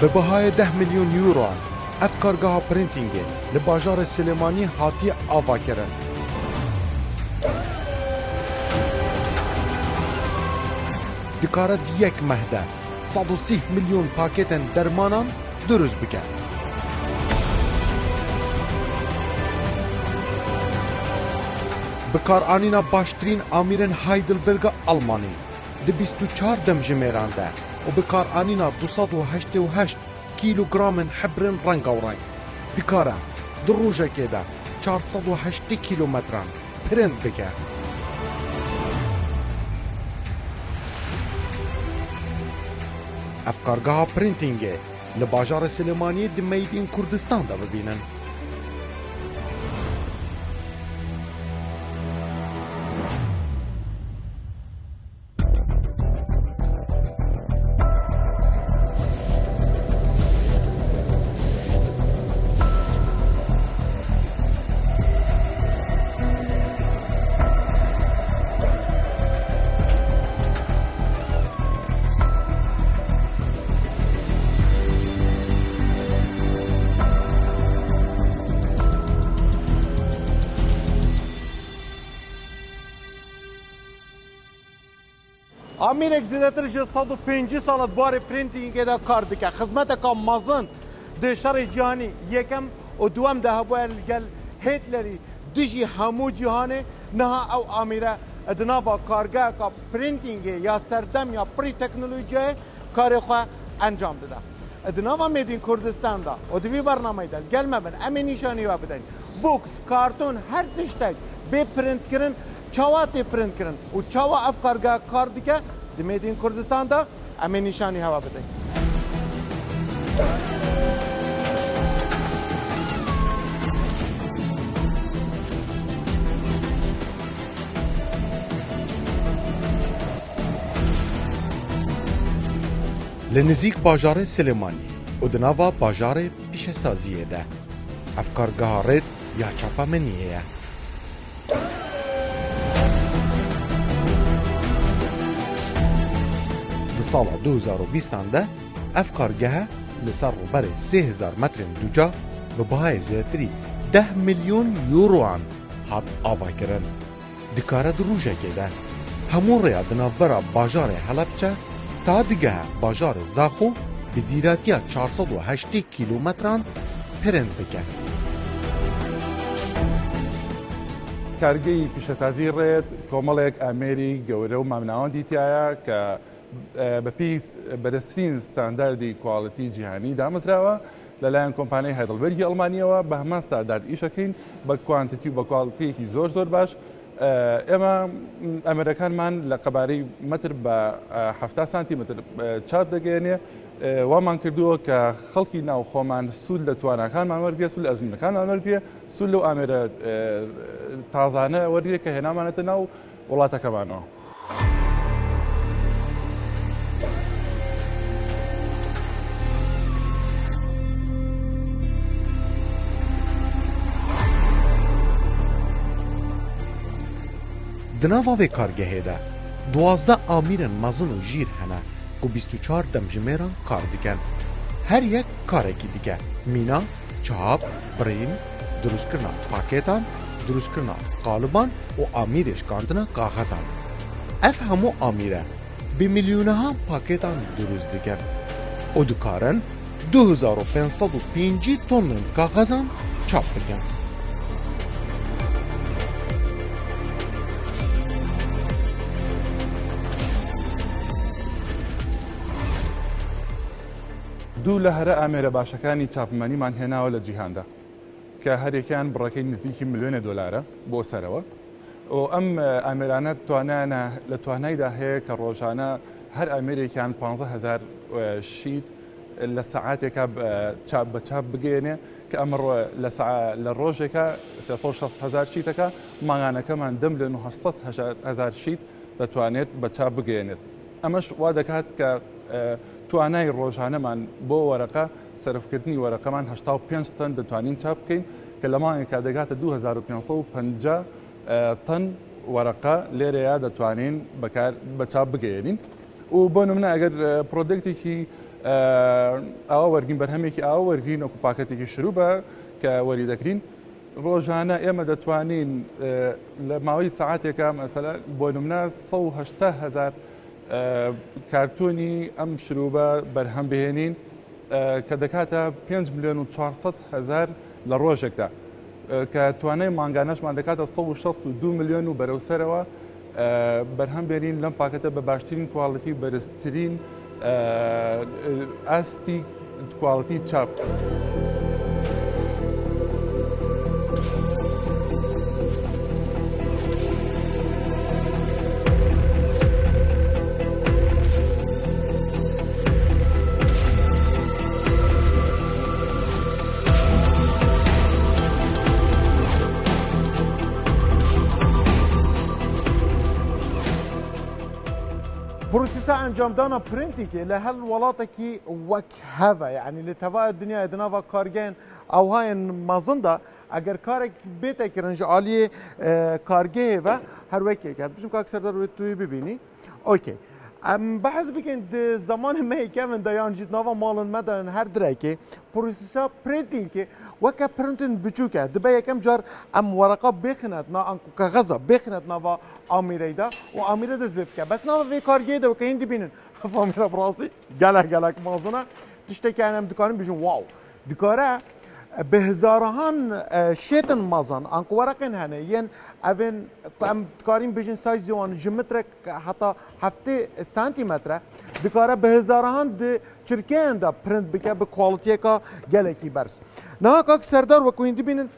ببهای 10 میلیون یورو اف کارگاه پرینتینگ لباجار سلیمانی هاتی آوا کرن. دکارت یک مهده 130 میلیون پاکتن درمانان درست بکن. بکار آنینا باشترین آمیرن هایدلبرگ آلمانی ده 24 دم جمیران ده و بکار آنینا 288 کیلوگرام حبرن رنگ و رنگ دکاره در روژه که ده 408 کیلومتران پرنت بکن. افکارگاه پرینتینگ لباجار سلیمانی دی میدین کردستان دا ببینن. آمیرک زیادتر از 105 سال بار پرینتینگ دا کار دکه. خدمت کام مازن در شهر جهانی یکم و دوم ده باید گل هیتلری دیجی همو جهانی نه او آمیره ادنابا کارگاه کا پرینتینگ یا سردم یا پری تکنولوژی کار خو انجام داده. ادنابا میدین کردستان دا و دوی برنامه دل گل مبن امی نشانی و بدن بوکس کارتون هر تشتک به پرینت کردن چاوات پرینت کردن و چاوا افکارگاه کار دیگه دمیدین کردستان دا امی نشانی هوا بدن. لنزیک باجار سلیمانی و دناوا باجار پیش سازیه ده افکارگاه رد یا چاپا منیه. در سال 2020 ده افکارگاه لسر بر 3000 متر دوجا به بهای زیادتری 10 میلیون یوروان هات آوا کرن. دکاره دروژه که ده همون ریا دنابرا باجار حلبچه تا دیگه باجار زاخو به دیراتی 408 کیلومتران پرند بکن. کارگەی پیشەسازی ڕێت کۆمەڵێک ئامێری گەورە و مامناوەندی تایە کە بەپی بەرزترین ستانداردی کواڵەتی جیهانی دامەزراوە لەلایەن کۆمپانیای هایدڵبەرگی ئەڵمانیەوە بە هەمان ستاندارد ئیشەکەین بە کوانتیتی و بە کواڵتیەکی زۆر زۆر باش. ئێمە ئەمەرەکانمان لە قەبارەی متر بە 70 سانتیمتر چاپ دەگەێنێ. وامان کردووە کە خەڵکی ناو خۆمان سوود لە تواناکانمان وەرگێ، سوود لە ئەزمونەکانمان وەرگێ، سوود لەو ئامێرە تازانە وەرگێ کە هێنامانەتە ناو وڵاتەکەمانەوە. دناوا وی کارگهه ده 12 آمیرن مزن و جیر هنه که 24 دمجمیران کار دیگن. هر یک کارکی دیگه مینا، چاپ، برین، دروست کرنا پاکتان، دروست کرنا قالبان و آمیرش کاندنا کاغذان. اف همو آمیره به میلیونه ها پاکتان دروست دیگن. و دکارن 2505 تن کاغذان چاپ دیگن. دوو لە هەرە ئامێرە باشەکانی چاپمەنیمان هێناوە لە جیهاندا کە هەرێکیان بڕەکەی نزیکی ملیۆنە دۆلارە بۆ سەرەوە. و ئەم ئامێرانە توانانە لە توانایدا هەیە کە ڕۆژانە هەر ئامێرێکیان 15,000 شیت لە سەعاتێکە بە چاپ بگەێنێ کە ئەمە لە ڕۆژێکە 360,000 شیتەکە ماگانەکەمان دەم لە 900,000 شیت دەتوانێت بە چاپ بگەێنێت. ئەمەش وا دەکات کە توانای ڕۆژانەمان بۆ وەرەقە سەرفکردنی وەرەقەمان 85 تن دەتوانین چاپ بکەین کە لە مانگێکا دەگاتە 2550 تن وەرەقە لێرەیە دەتوانین بە چاپ بگەێنین. و بۆ نمونە ئەگەر پرۆدەکتێکی ئەوە وەرگین بەرهەمێکی ئاوە وەرگین وەکو پاکەتێکی شروع بە کە وەری دەکرین ڕۆژانە ئێمە دەتوانین لە ماوەی سەعاتێکە مەسەلە بۆ نمونە 180,000 کارتۆنی ئەم شروبە بەرهەم بهێنین کە دەکاتە 5,400,000 لە ڕۆژێکدا کە توانای مانگانەشمان دەکاتە 162 ملیۆن و بەرەوسەرەوە بەرهەم بێنین لەم پاکەتە بە باشترین کواڵەتی بەرزترین ئاستی کواڵەتی چاپ. بروسيسا انجام دانا برنتيكي لهل ولاتكي وك هذا يعني لتفاء الدنيا ادنافا كارجين او هاي مازندا اگر كارك بيتك رنج عاليه كارجي و هر وكي كات بشم كاك سردار توي ببيني اوكي بحث بكن زمان ما كمان ديان جيت نافا مالن مدن هر دريكي بروسيسا برنتيكي وكا برنتن بچوكا دبي كم جار ام ورقه بخنت نا انكو كغزه بخنت نافا اميريدا واميره دز بك بس نافا في كارجي ده وكاين دبينن فاميره براسي قالك مازنا تشتكي انا دكان بيجون واو دكاره بهزارهان شيتن مازن انكو ورقن هنا ين افن ام دكارين بيجن سايز يوان جيومتريك حتى هفته سنتيمتر دكاره بهزارهان د چرکان دا پرنت بکه به کوالیتی کا گلکی برس نه کاک سردار و کوین دبینن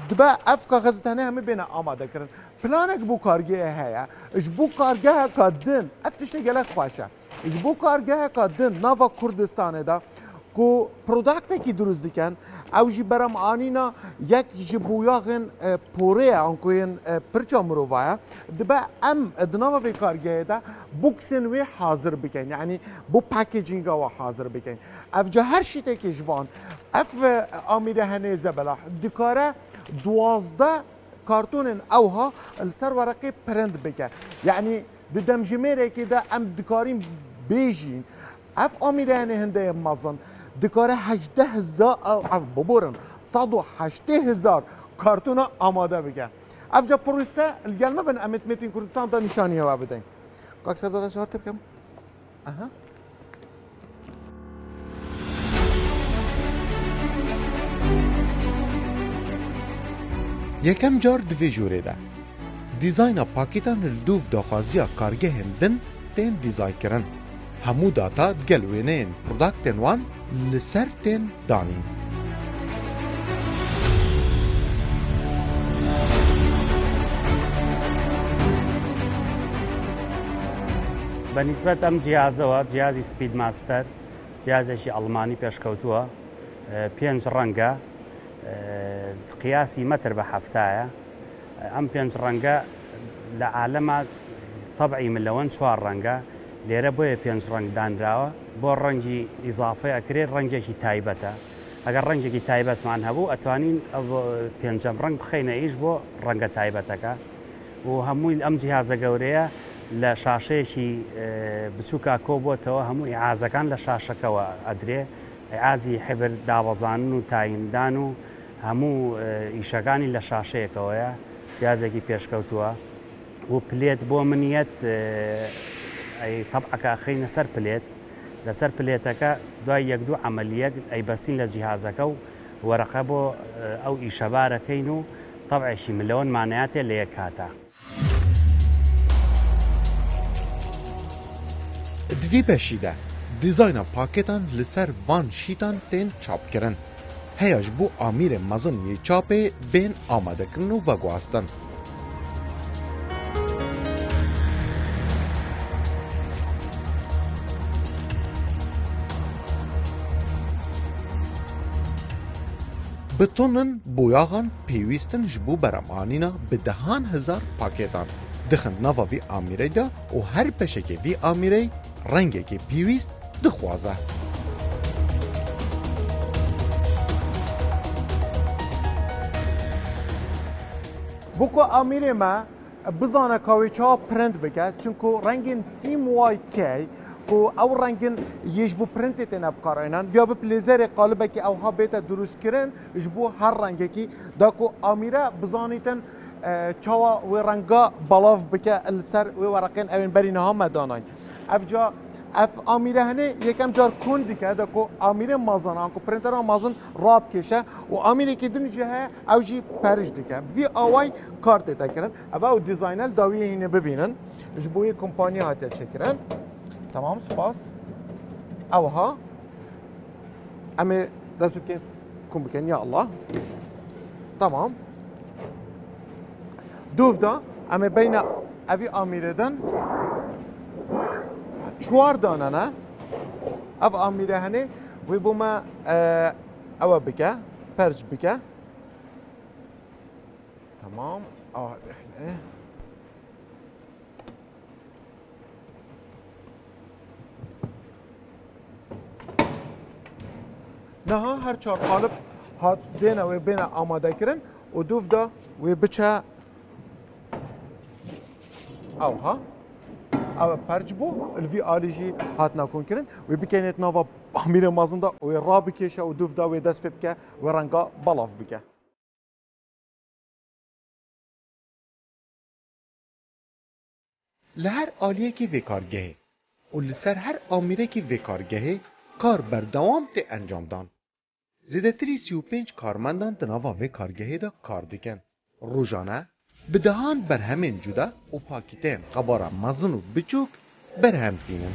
دبا اف کاغذتانه همه بین آماده کردن پلانک بو کارگه هيا اش بو کارگه کا دن افتشته گلک خوشه اش بو کارگه کا دن ناوا کردستان دا کو پروداکت کی دروز دکن او جی برام آنینا یک جبویاغن پوره آنکوین پرچا مرووایا دبا ام دناوا في کارگه دا بوکسن وی حاضر بکن یعنی بو پاکیجینگ و حاضر بکن اف جا هر شیته که جوان اف آمیره هنه زبلا دکاره 12 كارتون اوها السر ورقي برند بك يعني ددم جميره كده ام دكارين بيجين اف اميراني هنده مازن دكاره 18,000 ببورن صادو 18,000 كارتونه آماده بك اف جا بروسه الجلمه بن امت متين كردستان دا نشانيه وابدين كاك سردار شهر تبكم اها یکم جار دوی جوره ده دیزاینا پاکیتان الدوف داخوازیا کارگه هندن تین دیزاین کرن همو داتا دگلوینین پروداکتن وان لسر تین دانین بنسبة ام جهازي سبيد ماستر جهازي ألماني بيشكوتوها 5 رنگا قياسي متر بحفتايا ام 5 رنگا لعالمها طبعي من لون 4 رنگا ليرة بويا 5 رنگ دانراوه بو رنجي إضافة أكرير رنجي تايبتا اگر رنجي تايبت معنها بو أتوانين 5 رنگ بخينا إيش بو رنگ تايبتك وهموي الأم جهاز قورية لشاشيشي بچوكا كوبوتو هموي إعازكان لشاشكا وأدري إعازي حبر دابزان و تايمدان و همو إيشاقاني لشاشيكا جهازكي بيشكوتوا و بليت بو منيت أي طبعك أخينا سر بليت لسر بليتك دوای یک دو عملیه أي بستين لجهازك ورقبو أو إيشاباركينو طبعا شي مليون معناته ليكاتا دوی بشیده دیزاینا پاکتان لسر وان شیتان تین چاپ کرن هیاش بو آمیر مزن یه چاپه بین آماده کرن و گواستن بتونن بویاغان پیویستن جبو برمانینا به 10,000 پاکتان دخن نوا وی آمیره دا و هر پشک وی آمیره رنگه که پیویست دخوازه بوكو اميري ما بزانا كاوي چا برند بك چونكو رنگين سيم واي كي کو ئەو ڕەنگن یش بوو پرنتێ تێنە بکارێنان یا بە پلێزەرێ قالبێکی ئەوها بێتە دروستکردن ji بۆ هەر ڕەنگێکی داکو ئاميرە بزانیتن چاوا وێ ڕەنگا بەڵاو بکە لەسەر وێ وەرەقێن ئەوێن بەرینەها مەداناین ئەفجا ئەف ئاميرە هەنێ یەکەم جار کۆن دیکە داکو ئاميرە مازانان کو پرنتەرا مازن ڕابکێشە و ئاميرێکی دنجی هەیە ئەو جی پەرش دیکە vî ئاوای کار تێتەکردن ئەڤە و دیزاینەل داویە هینە ببینن ji بۆ یê کۆمپانیا هاتیە çêkirin tamam spas ئەوها ئەم ê dest bikin kom bikin ya Allah tamam دوف دا ئەم ê beyne evî ئاميرê din çwar danene ev ئاميرە hene wê bû me ewe bike perc bike tamam Neha her çar qalib hat dêne wê bêne amadekirin û dûv da wê biçe ewha ew perc bû li vî alî jî hat nakonkirin wê bikênêt nava ئاميرە mezin da wê rabikêşe û dûv da wê dest pê bike wê renga belav bike li her aliyekî vê kargehê û li ser her amirekî vê kargehê kar berdewam tê encamdan. Zêdetirî 35 karmendan di nava vê kargehê de kar dikin. Rojane bi dehan berhemên cuda û pakîteyên qebara mezin û biçûk berhem tînin.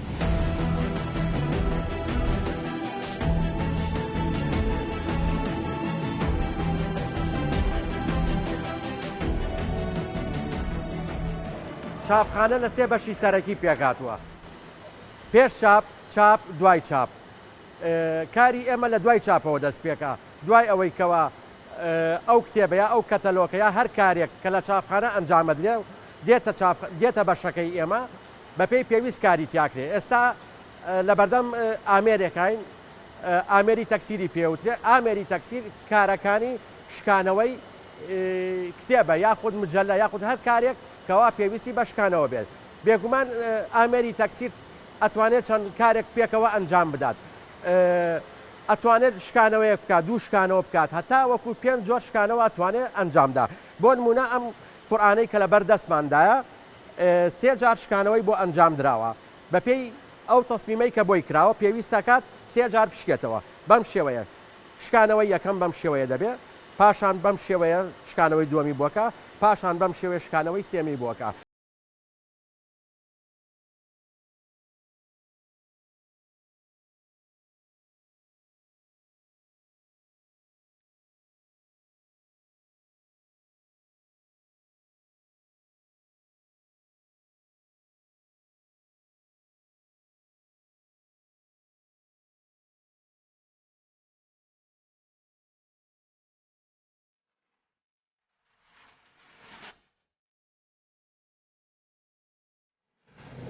چاپخانە لە سێ بەشی سەرەکی پێکاتوە پێش چاپ چاپ دوای چاپ کاری ئێمە لە دوای چاپەوە دەست پێکا دوای ئەوەی کەوە ئەو کتێبە یا ئەو کەتەلۆکە یا هەر کارێک کە لە چاپخانە ئەنجامەدرێ دێتە بەشەکەی ئێمە بە پێی پێویست کاری تیاکرێ ئێستا لە بەردەم ئامێرێکین ئامێری تەکسیری پێوترێ ئامێری تەکسیر کارەکانی شکانەوەی کتێبە یاخود مجللە یاخود هەر کارێک کەوا پێویستی بە شکانەوە بێت بێگومان ئامێری تەکسیر ئەتوانێت چەند کارێک پێکەوە ئەنجام بدات ئەتوانێت شکانەوەی بکات دوو شکانەوە بکات هەتا وەکو 5 جۆر شکانەوە ئەتوانێت ئەنجامدا بۆ نمونە ئەم قورئانەی کە لە بەر دەستماندایە 3 جار شکانەوەی بۆ ئەنجام درراوە بە پێی ئەو تەسمیمەی کە بۆی کراوە پێویستە کات 3 جار پشکێتەوە بەم شێوەیە شکانەوەی یەکەم بەم شێوەیە دەبێت پاشان بەم شێوەیە شکانەوەی دووەمی بووەکە پاشان بەم شێوەیە شکانەوەی سێمی بووەکە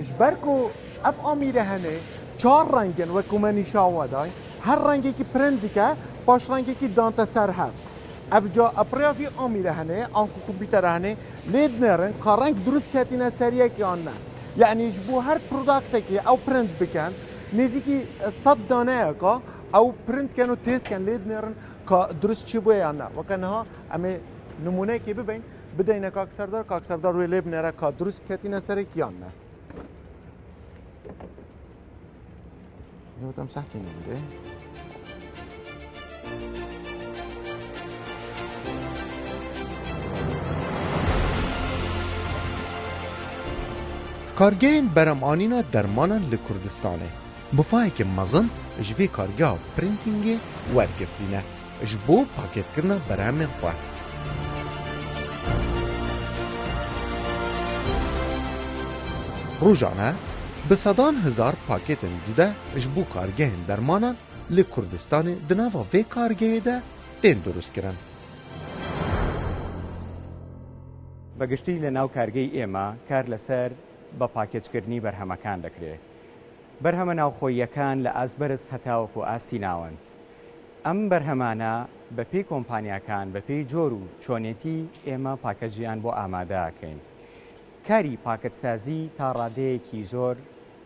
ژبەرکو ئەف ئاميرە هەنێ 4 ڕەنگن وەکو me nîşan dای her rengekî print dike paş rengekî dante ser hev ev ca epriya vî ئاميرە hene an ku kompîtera hene lê dinêrin ka reng durust ketîne seriyekî an ne yani ji bo her produktekî ew print bikin nêzîkî 100 daneyeka ew printken û têzken lê dinêrin ka durust çi bûye yan ne weke niha em ê nimûneyekê bibin bideyne Kakserdar wê lê binêre ka durust ketîne serekî yan ne tam sakin oldu. Kargehên beremanîna dermanan li Kurdistanê bifayekî mezin ji vê kargeha printingê wergirtîne ji bo pakêtkirina berhemên xwe. Rojane bi sedan hezar pakêtên cuda ji bo kargehên dermanan li Kurdistanê di nava vê kargehê de tên durustkirin. بەگشتی لە ناو کارگەی ئێمە کار لەسەر بە پاکێجکردنی بەرهەمەکان دەکرێت. بەرهەمە ناوخۆییەکان لە ئاسبەرز هەتاوەکو ئاستی ناوەند. ئەم بەرهەمانە بە پێی کۆمپانیاکان بە پێی جۆر و چۆنێتی ئێمە پاکەجیان بۆ ئامادەکەین. کاری پاکەتسازی تا ڕادەیەکی زۆر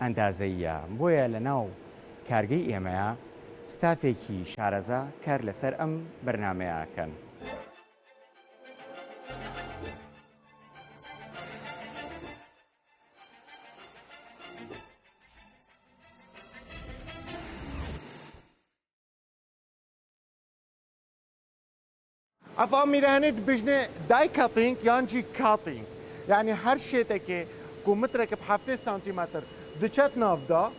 ئەندازەیە بۆیە لە ناو کارگەی ئێمەیە ستافێکی شارەزا کار لەسەر ئەم بەرنمەیەکەن. Ev amirane dibêjne day cutting yan jî cutting. Yani her şêtekê ku mitreke bi 7 santimetr diçet nav da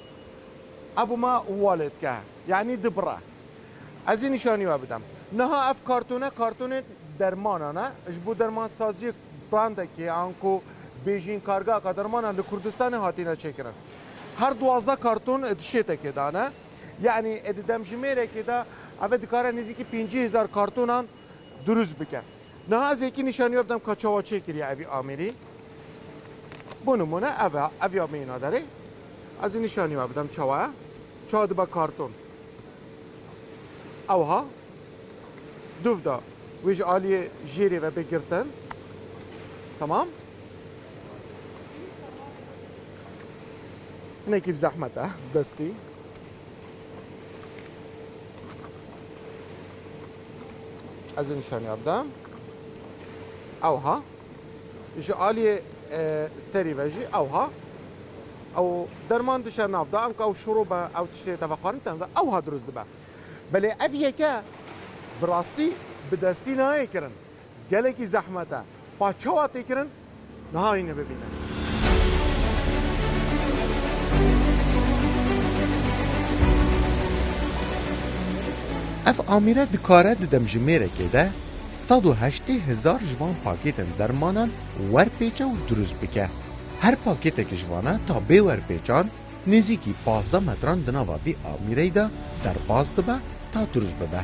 ev ma walet ke yani dibire. Ez ê nîşanî we bidem. Niha ev kartonê dermanan e ji bo dermansaziyê brandekê an ku bêjîn kargaka dermanan li Kurdistanê hatîne çêkirin. Her 12 karton di şêtekê de ne. Yani di demjimêrekê de ev dikare nêzîkî 50,000 kartonan درست بکن. نه از یکی نشانی بدم که چاوا چه کریه اوی آمیری. بونمونه اوی آمینا داره. از این نشانی بدم چاوا. چاوا با کارتون. اوها. دوفدا ویج عالی جیری و بگیرتن. تمام. نه کیف زحمته دستی. از این نشانی بدم اوها جعالی سری وجی اوها او درمان دشان نافدا ام او شروب او تشتي تفقارن تن اوها درست به بله افیه که براستی بدستی نه کرن گله کی زحمته پاچوات کرن نه اینه ببینن اف آمیره دکاره ددم جمیره که ده 180,000 جوان پاکیتن درمانان ورپیچه و دروز بکه. هر پاکیت که جوانه تا به ورپیچان نزیکی 15 متران دناوا بی آمیره ده در باز ده تا دروز ببه.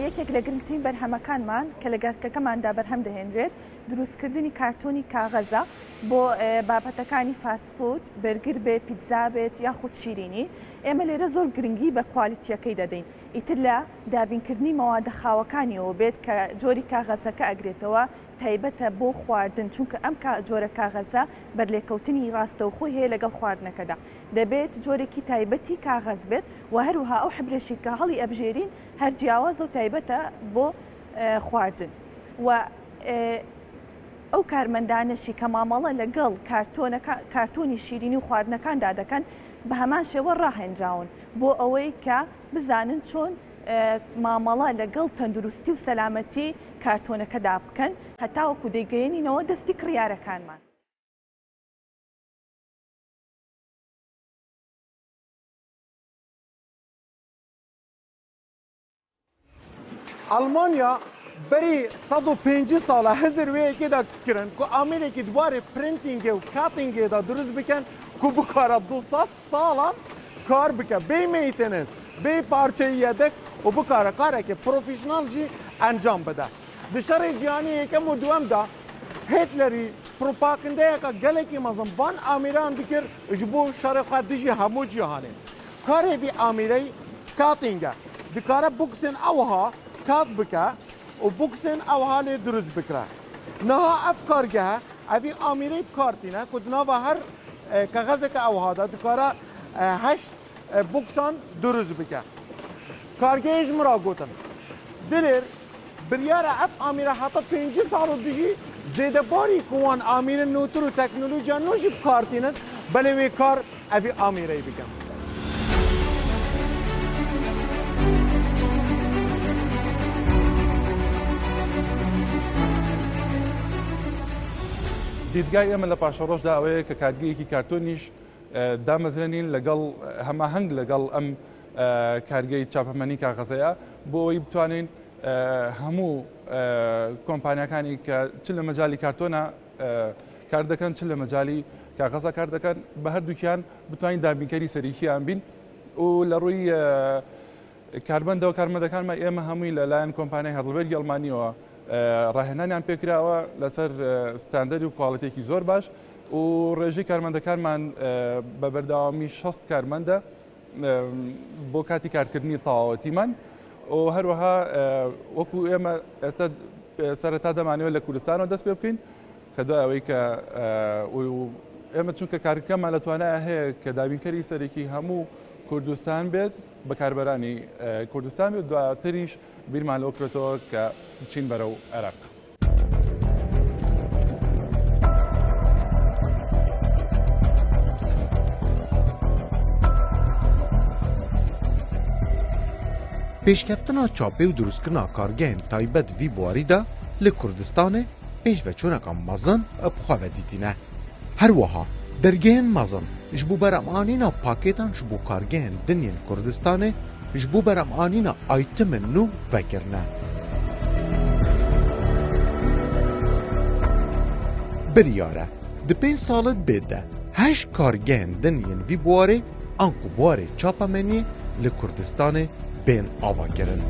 یەکێک لە گرنگترین بەرهەمەکانمان کە لە گەرکەکەماندا بەرهەم دەهێنرێت دروستکردنی کارتۆنی کاغەزە بۆ بابەتەکانی فاسفود بەرگر بێت پیتزا بێت یاخود شیرینی ئێمە لێرە زۆر گرنگی بە کوالیتیەکەی دەدەین ئیتر لە دابینکردنی مەوادە خاوەکانیەوە بێت کە جۆری کاغەزەکە ئەگرێتەوە تایبەتە بۆ خواردن چونکە ئەم جۆرە کاغەزە بەرلێکەوتنی ڕاستەوخۆی هەیە لەگەڵ خواردنەکەدا دەبێت جۆرێکی تایبەتی کاغەز بێت و هەروها ئەو حبرێشی کە هەڵی ئەبژێرین هەر جیاواز و تایبەتە بۆ خواردن و ئەو کارمەندانەشی کە مامەڵە لەگەڵ کارتۆنی شیرینی و خواردنەکاندا دەکەن بە هەمان شێوە ڕاهێنراون بۆ ئەوەی کە بزانن چۆن مامەڵە لەگەڵ تەندروستی و سەلامەتی کارتۆنەکەدا بکەن هەتاوەکو دەیگەیەنینەوە دەستی کڕیارەکانمان. Almanya beri 105 sala hazır ve ekida kirin ku Amerika dibare printing ve cutting da duruz biken ku bu kara 200 salan kar bike be maintenance be parçayı yedek o bu kara ki profesyonelci anjam bede. Dışarı cihani ekem o duam da Hitler'i propagandaya ka geleki mazam van Amerikan dikir bu şarkı diji hamu cihani. Kare vi Amerika'yı cutting'a dikara buksen avha kat bike و بوکسن او حال درست بکره نه افکارگه اوی آمیره کارتینه کدنا و هر کاغذ که او هاده دکاره 8 بوکسان درست بکه کارگه اجمرا گوتن دلیر بریار اف آمیره حتی 5 سال دیجی زیده باری کوان آمیره نوتر و تکنولوژی نوشی کارتینه بله وی کار اوی آمیره بکن دیدگای ئێمە لە پاشەڕۆژدا ئەوەیە کە کارگەیەکی کارتۆنیش دامەزرێنین لەگەڵ هەماهەنگ لەگەڵ ئەم کارگەی چاپەمەنی کاغەزەیە بۆ ئەوەی بتوانین هەموو کۆمپانیەکانی کە چ لە مەجای کارتۆنە کار دەکەن چ لە مەجای کاغەزە کار دەکەن بە هەردووکیان بتوانین دابینکەری سەرریکیان بین و لە ڕووی کاربەندەوە کارمەندەکانمان ئێمە هەمووی لەلایەن کۆمپانیای هەدڵبەرگی ئەڵمانیەوە ڕاهێنانیان پێکراوە لەسەر ستاندەری و کواڵەتێکی زۆر باش و ڕێژەی کارمەندەکانمان بە بەردەوامی 6 کارمەندە بۆ کاتی کارکردنی تەواوەتیمان و هەروەها وەکو ئێمە ئێستا سەرەتا دەمانەوە لە کوردستانەوە دەست پێ بکەین کە دوای ئەوەی کە ئێمە چونکە کارەکەمان لە توانایە هەیە کە دابینکەری سەرەکی هەموو کوردستان بێت بەکاربەرانی کوردستان بێت دواتریش بیرمان لەوە کرێتەوە کە بچین بەرەو عێراق. پێشکەفتنا چاپێ و دروستکردنا کارگەهên تایبەت vî buwarî de li Kurdistanê pêşveçûneka mezin bixwe dîtîne. Her wiha dergehên mezin ji bo beremanîna pakêtan ji bo kargehên dinyên Kurdistanê ji bo beremanîna aytimên nû vekirine. Biryare di 5 salê bê de 8 kargehên dinyên vî buwarê an ku buwarê çapameniyê li Kurdistanê bên ava kirin.